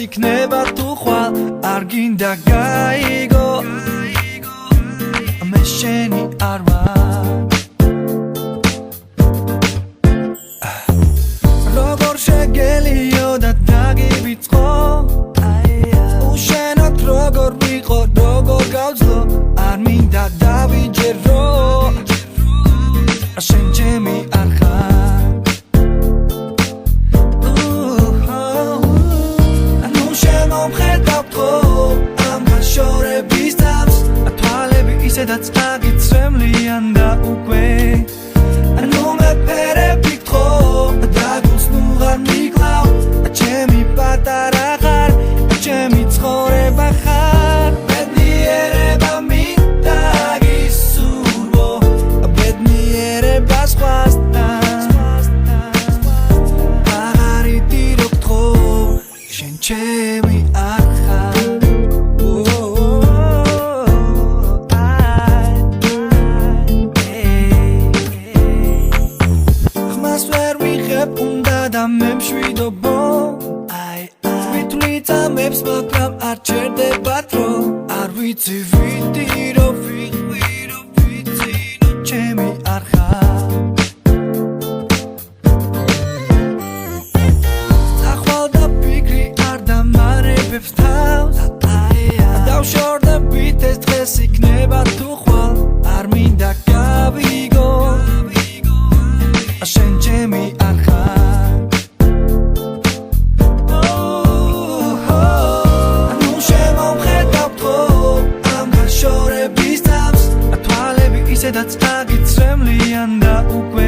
იქნება თუ ხვალ არ გინდა გაიგო მე შენი არ ვარ როგორ შეგელიო და დაგივიწყო უშენოდ როგორ ვიყო როგორ გავძლო არ მინდა დავიჯერო შენ ჩემი არ ხარ ნუ შემომხედავ თქო ამ გაშორების თავს თვალები ისედაც აგიწრემლიან და უკვე ნუ მეფერები თქო დაგულს ნუ ღარ მიკლავ ჩემი პატარა ხარ ჩემი ცხოვრება ხარ ბედნიერება მინდა გისურვო ბედნიერება სხვასთან აღარ იდირო თქო შენ ჩემი არ ხარ ხმას ვერ ვიღებ უნდა და მე მშვიდობო მებს მაგრამ არ ჩერდებათ რომ არ ვიცი ვიდირო ვიღვირო ვიცინო ჩემი არ ხარ ახვალ და ფიქრი არ დამარებებს თავს დავშორდებით ეს დღეს იქნება თუ ხვალ არ მინდა გავიგო შენ ჩემი არ ხარ ისედაც აგიწრემლიან და უკვე